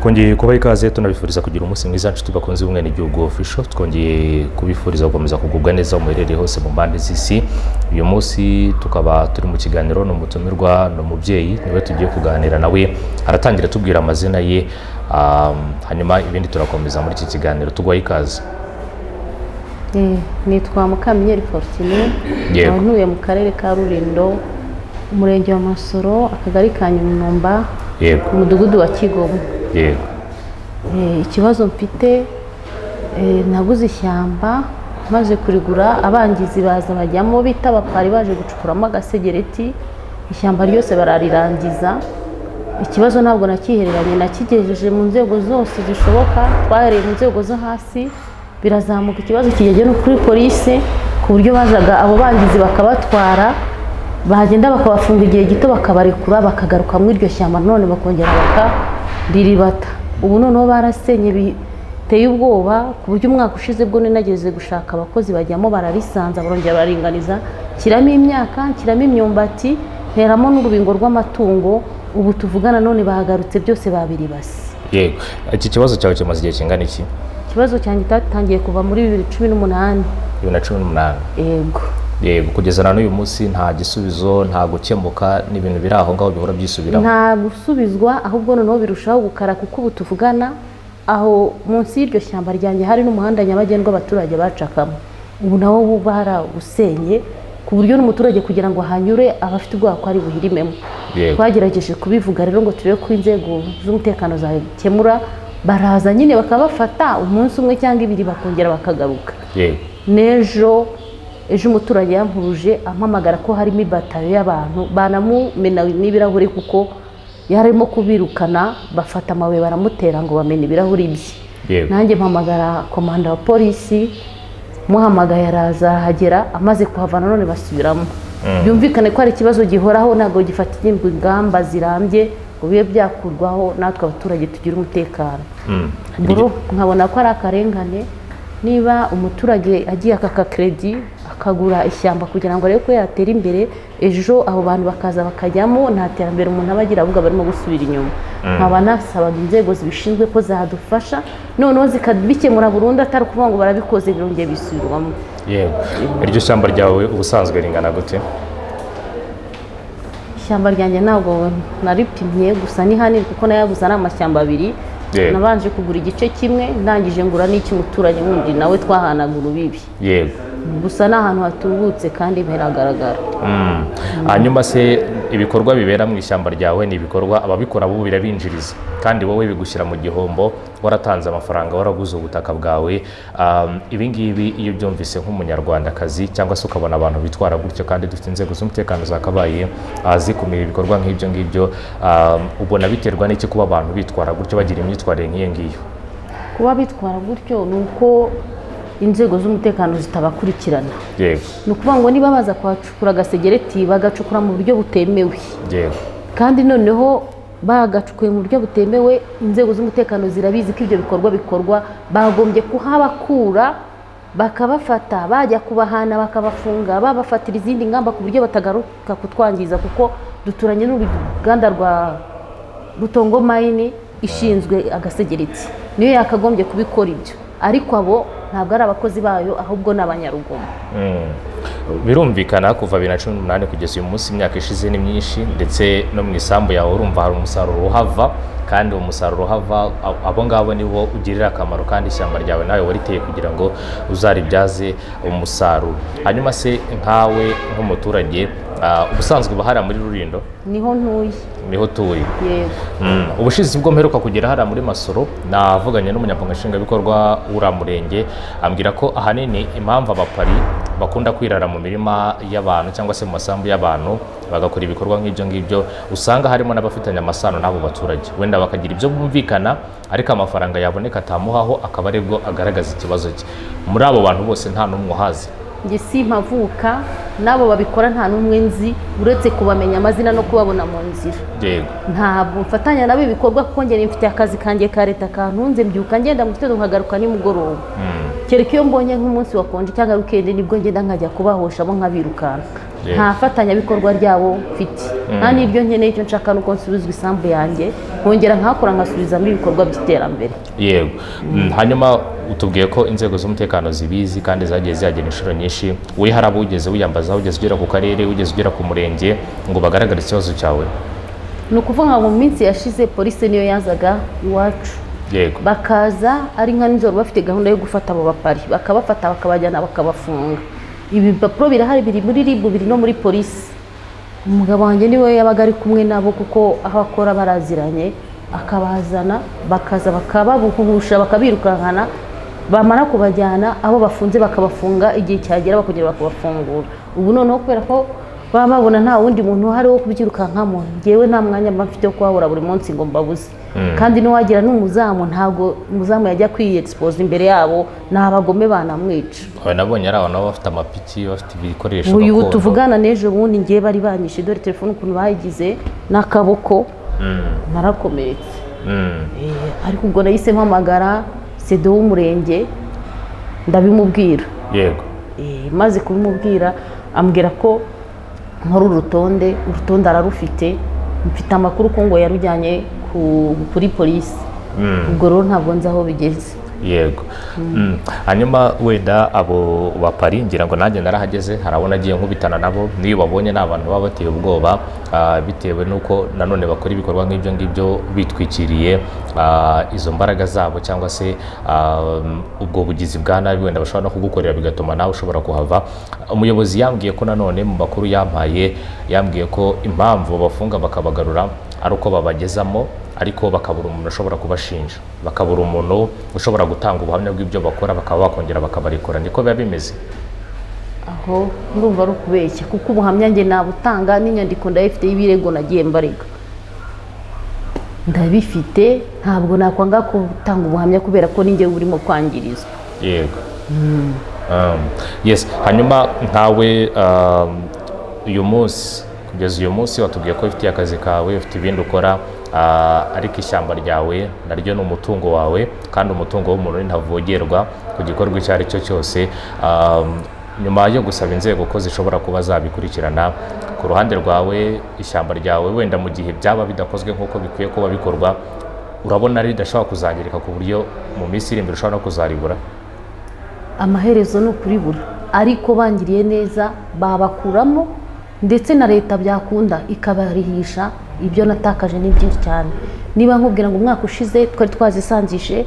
twongeye kubaha ikaze tunabifuriza kugira umunsi mwiza nshuti bakunze umwe n'igihugu official. Twongeye kubifuriza gukomeza kugubwa neza mu herere hose mu mbande z'isi. Uyu munsi tukaba turi mu kiganiro n'umutumirwa n'umubyeyi niwe tugiye kuganira nawe, aratangira tubwira amazina ye, hanyuma ibindi turakomeza muri iki kiganiro. Tugwaye ikaze. Nitwa Mukamenyeri Fortune, ntuye mu karere ka Rulindo, umurenge wa Masoro, akagari ka Nyumba, umudugudu wa Kigogo. Ikibazo mfite, naguze ishyamba, maze kurigura abangizi baza bajyamo bita abapari baje gucukuramo agasegereti, ishyamba ryose bararirangiza. Ikibazo ntabwo nakihereranye, nakigejeje mu nzego zose zishoboka, twahereye mu nzego zo hasi, birazamuka ikibazo kigeze no kuri polisi, ku buryo bazaga abo bangizi bakabatwara, bagenda bakabafunga igihe gito bakabarekura, bakagaruka muri iryo shyamba none bakongera bakariribata. Ubu noneho barasenye biteye ubwoba, ku buryo umwaka ushize bwo ninageze gushaka abakozi bajyamo bararisanza barongera baringaniza, kiramo imyaka, kiramo imyumbati, nteramo n'urubingo rw'amatungo. Ubu tuvugana none bahagarutse byose babiribase. Yego, iki kibazo cyawe kimaze igihe kingana iki? Ikibazo cyanjye cyatangiye kuva muri 2018. 2018? Yego. Yego, kugeza na n'uyu munsi nta gisubizo, nta gukemuka, n'ibintu biri aho ngaho bihora byisubiraho? Nta gusubizwa, ahubwo noneho birushaho gukara, kuko ubu tuvugana aho munsi y'iryo shyamba ryanjye hari n'umuhanda nyabagendwa abaturage bacakamo. Ubu nawo barawusenye, ku buryo n'umuturage kugira ngo hanyure abafite ubwoba ko ari buhirimemo. Twagerageje kubivuga rero ngo turebe ko inzego z'umutekano zakemura, baraza nyine bakabafata umunsi umwe cyangwa ibiri bakongera bakagaruka. N'ejo umuturage yampuruje ampamagara ko harimo ibatayo y'abantu, banamumena n'ibirahuri kuko yarimo kubirukana, bafata amabuye baramutera ngo bamena ibirahuri bye. Nanjye mpamagara komanda wa polisi, muhamagaye araza hagera, amaze kuhavana none basubiramo. Byumvikane ko ari ikibazo gihoraho, ntabwo gifatirwa ingamba zirambye ngo bibe byakurwaho, natwe abaturage tugira umutekano. Nkabona ko ari akarengane niba umuturage agiye akaka kredi akagura ishyamba kugira ngo arebe ko yatera imbere, ejo abo bantu bakaza bakajyamo, nta terambere umuntu aba agira, ahubwo barimo gusubira inyuma. Nkaba nasabaga inzego zibishinzwe ko zadufasha noneho zikabikemura burundu, atari ukuvuga ngo barabikoze birongeye bisubirwamo. Iryo shyamba ryawe ubusanzwe ringana gute? Ishyamba ryanjye ntabwo naripimye, gusa ni hanini kuko nayaguze ari amashyamba abiri. Nabanje kugura igice kimwe, ndangije ngura n'icy'umuturage wundi nawe twahanaga urubibi. Gusa ni ahantu hatubutse kandi biragaragara. Hanyuma se ibikorwa bibera mu ishyamba ryawe ni ibikorwa ababikora bo birabinjiriza, kandi wowe bigushyira mu gihombo, waratanze amafaranga, waraguze ubutaka bwawe. Ibi ngibi iyo byumvise nk'umunyarwandakazi, cyangwa se ukabona abantu bitwara gutyo, kandi dufite inzego z'umutekano zakabaye zikumira ibikorwa nk'ibyo ngibyo, ubona biterwa n'iki kuba abantu bitwara gutyo, bagira imyitwarire nk'iyo ngiyo? Kuba bitwara gutyo ni uko inzego z'umutekano zitabakurikirana. Ni ukuvuga ngo niba baza kuhacukura agasegereti bagacukura mu buryo butemewe, kandi noneho bagacukuye mu buryo butemewe, inzego z'umutekano zirabizi ko ibyo bikorwa bagombye kuhabakura, bakabafata, bajya kubahana bakabafunga, babafatira izindi ngamba ku buryo batagaruka kutwangiza, kuko duturanye n'uruganda rwa Rutongo Mine ishinzwe agasegereti, niyo yakagombye kubikora ibyo, ariko abo ntabwo ari abakozi bayo, ahubwo ni abanyarugomo. Birumvikana kuva 2018 kugeza uyu munsi, imyaka ishize ni myinshi, ndetse no mu isambu yawe urumva hari umusaruro uhava, kandi uwo musaruro uhava abo ngabo nibo ugirira akamaro, kandi ishyamba ryawe nawe wariteye kugira ngo uzaribyaze umusaruro. Hanyuma se nkawe nk'umuturage, ubusanzwe bahara muri Rulindo? Niho ntuye. Niho tuye? Yego. Ubushize bwo mperuka kugera hara muri Masoro, navuganye n'umunyamabanga nshingwabikorwa w'uramurenge, ambwira ko ahanini impamvu abapari bakunda kwirara mu mirima y'abantu cyangwa se mu masambu y'abantu bagakora ibikorwa nk'ibyo ngibyo, usanga harimo n'abafitanye amasano n'abo baturage, wenda bakagira ibyo bumvikana, ariko amafaranga yaboneka atamuhaho, akaba aribwo agaragaza ikibazo cye. Muri abo bantu bose nta n'umwe uhazi? Njye simpavuka, nabo babikora nta n'umwe nzi, uretse kubamenya amazina no kubabona mu nzira. Ntabwo mfatanya nabo ibikorwa, kuko njye mfite akazi kanjye ka leta kantunze, mbyuka ngenda mu gitondo nkagaruka nimugoroba. Kereka iyo mbonye nk'umunsi wakonje cyangwa weekend nibwo ngenda nkajya kubahosha abo nkabirukana. nta fatanyabikorwa ryabo mfite nta n'ibyo nkeneye, icyo nshaka nuko nsubizwa isambu yanjye nkongera nkakora nkasubizamo ibikorwa by'iterambere. Yego. Hanyuma utubwiye ko inzego z'umutekano zibizi kandi zagiye zihagera inshuro nyinshi, we hari abo ugeze wiyambaza, ugeze ugera ku karere, ugeze ugera ku murenge ngo bagaragare ikibazo cyawe? Ni ukuvuga ngo mu minsi yashize polisi niyo yazaga iwacu, yego, bakaza ari nka nijoro bafite gahunda yo gufata abo bapari, bakabafata bakabajyana bakabafunga. Ibi bipapuro birahari, biri muri RIB, biri no muri polisi. Umugabo wanjye niwe yabaga ari kumwe nabo kuko aho akora baraziranye, akabazana bakaza bakababuhusha bakabirukankana, bamara kubajyana aho bafunze bakabafunga, igihe cyagera bakongera bakabafungura. Ubu noneho kubera ko baba babona nta wundi muntu uhari wo kubyirukankamo, njyewe nta mwanya mba mfite wo kuhabura buri munsi ngo mbabuze. Kandi n'uwagira n'umuzamu, ntabwo umuzamu yajya kwi-expose imbere yabo, ni abagome banamwica. Nabonye ari abantu bafite amapiki, bafite ibikoresho uyu tuvugana n'ejo bundi ngiye bari banyishe, dore telefone ukuntu bayigize n'akaboko narakomeretse. Ariko ubwo nahise mpamagara sedo w'umurenge ndabimubwira. Yego. Maze kubimubwira ambwira ko nkora urutonde ararufite, mfite amakuru ko ngo yarujyanye kuri polisi. Ubwo rero ntabwo nzi aho bigeze. Yego. Hanyuma wenda abo bapari ngira ngo nanjye narahageze, harabona agiye nkubitana nabo, niyo babonye n'abantu baba bateye ubwoba bitewe nuko nanone bakora ibikorwa nk'ibyo ngibyo bitwikiriye izo mbaraga zabo, cyangwa se ubwo bugizi bwa nabi wenda bashobora no kugukorera bigatuma nawe ushobora kuhava. Umuyobozi yambwiye ko nanone mu makuru yampaye, yambwiye ko impamvu bafunga bakabagarura ari uko babagezamo, ariko bakabura umuntu ushobora kubashinja, bakabura umuntu ushobora gutanga ubuhamya bw'ibyo bakora, bakaba bakongera bakabarekura. Niko biba bimeze? Aho ndumva ari ukubeshya, kuko ubuhamya njye nabutanga, n'inyandiko ndayifite y'ibirego nagiye mbarega ndabifite, ntabwo nakwanga gutanga ubuhamya kubera ko ninjye urimo kwangirizwa. Yego. Yes. Hanyuma ntawe uyu munsi, kugeza uyu munsi watubwiye ko ufite akazi kawe, ufite ibindi ukora, ariko ishyamba ryawe naryo ni umutungo wawe, kandi umutungo w'umuntu ntavogerwa ku gikorwa icyo ari cyo cyose. Nyuma yo gusaba inzego ko zishobora kuba zabikurikirana, ku ruhande rwawe ishyamba ryawe wenda mu gihe byaba bidakozwe nk'uko bikwiye kuba bikorwa, urabona ridashobora kuzangirika ku buryo mu minsi iri imbere ushobora no kuzaribura? Amaherezo ni ukuribura, ariko bangiriye neza babakuramo, ndetse na leta byakunda ikabarihisha ibyo natakaje ni byinshi cyane. Niba nkubwira ngo umwaka ushize twari twarisangije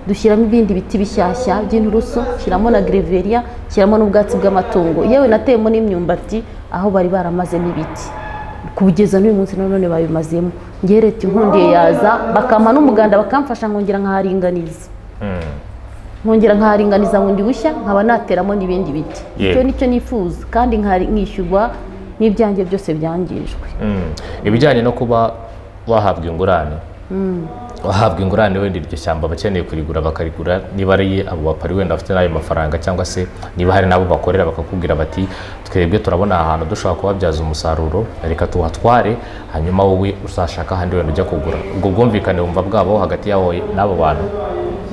dushyiramo ibindi biti bishyashya by'inturusu, shyiramo na greveria, shyiramo n'ubwatsi bw'amatungo, yewe nateyemo n'imyumbati aho bari baramazemo ibiti. Kugeza n'uyu munsi none babimazemo. Ngiye leta inkundiye yaza bakampa n'umuganda bakamfasha nkongera nkaharinganiza. Nkongera nkaharinganiza bundi bushya, nkaba nateramo n'ibindi biti. Icyo nicyo nifuza, kandi nkishyurwa n'ibyanjye byose byangijwe. Ibijyanye no kuba wahabwa ingurane, wahabwa ingurane wenda iryo shyamba bakeneye kurigura bakarigura, niba ari abo bapari wenda bafite n'ayo mafaranga, cyangwa se niba hari n'abo bakorera bakakubwira bati twebwe turabona ahantu dushobora kubabyaza umusaruro, reka tuhatware, hanyuma wowe uzashaka ahandi wenda ujya kugura. Ubwo bwumvikane wumva bwabo hagati yawe n'abo bantu?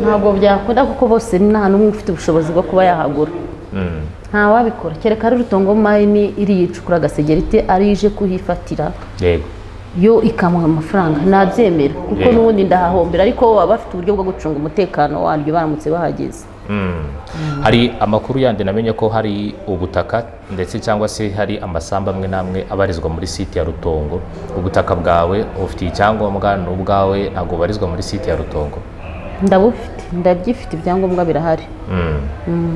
Ntabwo byakunda, kuko bose nta n'umwe ufite ubushobozi bwo kuba yahagura. Nta wabikora, kereka ari Rutongo Mine iri yicukura Gasegerite ari ije kuhifatira. Yego. Yo ikamuha amafaranga nabyemera, kuko n'ubundi ndahahombera, ariko baba bafite uburyo bwo gucunga umutekano waryo baramutse bahageze. Hari amakuru yandi namenye ko hari ubutaka ndetse cyangwa se hari amasamba amwe n'amwe abarizwa muri site ya Rutongo. Ubutaka bwawe ufite icyangombwa n'ubwawe ntabwo barizwa muri site ya Rutongo? Ndabufite, ndabyifite, ibyangombwa birahari.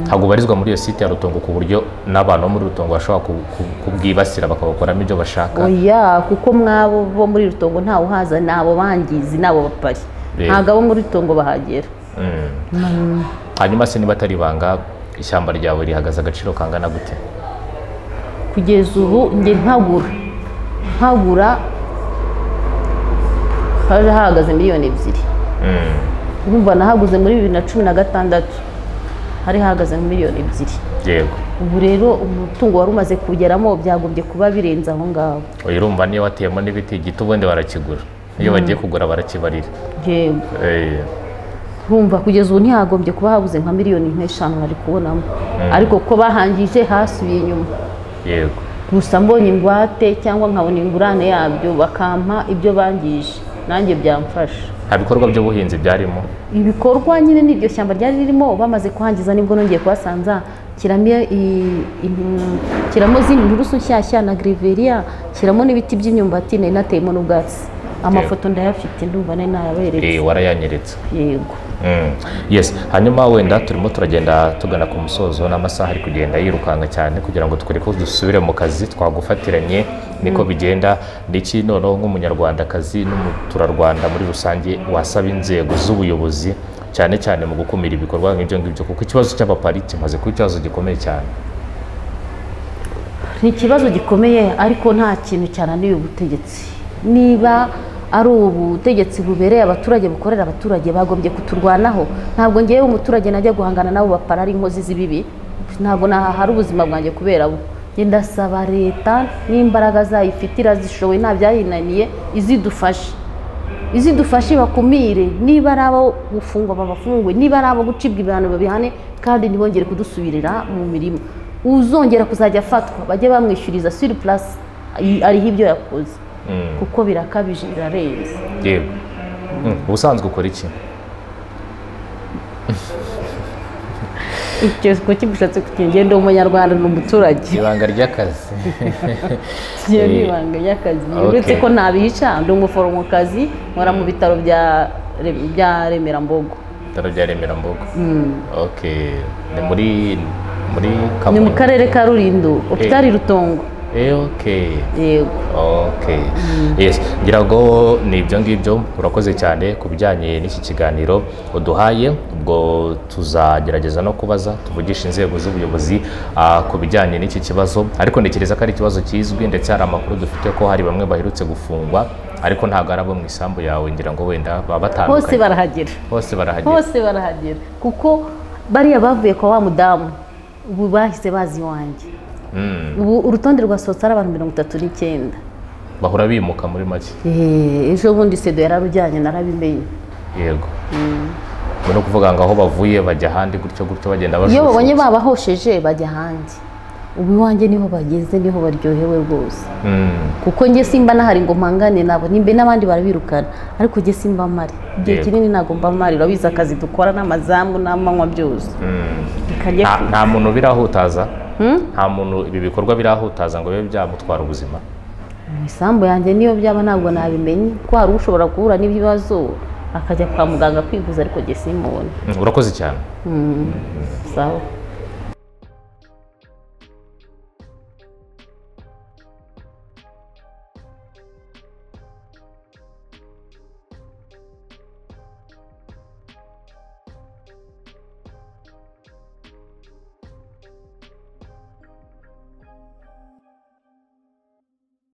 Ntabwo barizwa muri iyo site ya Rutongo ku buryo n'abantu bo muri Rutongo bashobora kubwibasira bakabakoramo ibyo bashaka? Oya, kuko mwabo bo muri Rutongo ntawe uhaza, nabo bangizi, nabo bapari, ntabwo abo muri Rutongo bahagera. Hanyuma se niba atari ibanga, ishyamba ryawe rihagaze agaciro kangana gute? Kugeza ubu njye nkagura haje hahagaze miliyoni 2. Urumva nahaguze muri 2016 hari hahagaze miliyoni 2. Yego. Ubu rero umutungo wari umaze kugeramo byagombye kuba birenze aho ngaho. Urumva niyo wateyemo n'ibiti gito ubundi barakigura, iyo bagiye kugura barakibarira. Yego. Urumva kugeza ubu ntihagombye kuba haguze nka miliyoni 5 nari kubonamo, ariko ko bahangije hasubiye inyuma. yego gusa mbonye ingwate cyangwa nkabona ingurane yabyo bakampa ibyo bangije nanjye byamfasha. nta bikorwa by'ubuhinzi byarimo? Ibikorwa nyine n'iryo shyamba ryari ririmo bamaze kuhangiza nibwo nongeye kuhasanza kiramo zindi nturusu nshyashya na greveriya, kiramo n'ibiti by'imyumbati nari nateyemo n'ubwatsi. Amafoto ndayafite ndumva nari nayaberetse. Warayanyeretse? Yego. Yes, hanyuma wenda turimo turagenda tugana ku musozo n'amasaha ari kugenda yirukanka cyane kugira ngo twere ko dusubire mu kazi twagufatiranye niko bigenda. Ndiki noneho nk'umunyarwandakazi n'umuturarwanda muri rusange wasaba inzego z'ubuyobozi cyane cyane mu gukumira ibikorwa nk'ibyo ngibyo, kuko ikibazo cy'abapari kimaze kuba ikibazo gikomeye cyane? Ni ikibazo gikomeye ariko nta kintu cyananiye ubutegetsi. Niba ari ubutegetsi bubereye abaturage bukorera abaturage bagombye kuturwanaho. Ntabwo ngiye umuturage najya guhangana nabo bapara ari inkozi z'ibibi, ntabwo hari ubuzima bwanjye kubera bo. Ndasaba leta n'imbaraga zayifite irazishoboye nta byayinaniye izidufashe bakumire. Niba ari abo gufungwa babafungwe, niba ari abo gucibwa ibihano babihane kandi ntibongere kudusubirira mu mirimo. Uzongera kuzajya afatwa bajye bamwishyuriza sur place ariho ibyo yakoze, kuko birakabije birarenze. Yego. Ubusanzwe ukora iki? Icyo kuki bishatse kugenda umunyarwanda n'umuturage. Ibanga ry'akazi. Ni ibanga ry'akazi. Uretse ko nabica ndi umuforomokazi nkora mu bitaro bya Remera-Mbogo. Bitaro bya Remera-Mbogo. Okay. Ni muri ni mu karere ka Rulindo, Hôpital Rutongo. Okay. Yego. Okay. Yes, ngira ngo ni ibyo ngibyo. Urakoze cyane ku bijyanye n'iki kiganiro uduhaye. Ubwo tuzagerageza no kubaza tuvugisha inzego z'ubuyobozi ku bijyanye n'iki kibazo, ariko ntekereza ko ari ikibazo kizwi ndetse hari amakuru dufite ko hari bamwe baherutse gufungwa, ariko ntabwo ari abo mu isambu yawe. Ngira ngo wenda baba batandukanye. Hose barahagera kuko bariya bavuye kwa wa mudamu ubu bahise bazi wanjye. Ubu urutonde rwasohotse ari abantu 39 bahora bimuka muri make. Ejo bundi sedo yararujyanye narabimenye. Yego. No kuvuga ngo aho bavuye bajya handi gutyo bagenda bashusha. Iyo babonye babahosheje bajya handi. Ubu iwanjye niho bageze, niho baryohewe rwose. Kuko nge simba nahari ngo mpangane nabo, nimbe n'abandi barabirukana, ariko nge simba mari. Igihe kinini ntago mba mari, urabiza akazi dukora n'amazamu n'amanywa byose. Nta muntu birahutaza? Nta muntu ibi bikorwa birahutaza ngo bibe byamutwara ubuzima? Isambu yanjye niyo byaba ntabwo nabimenye, ko hari ushobora guhura n'ibibazo akajya kwa muganga kwivuza ariko nge simubone. Urakoze cyane. Sawa.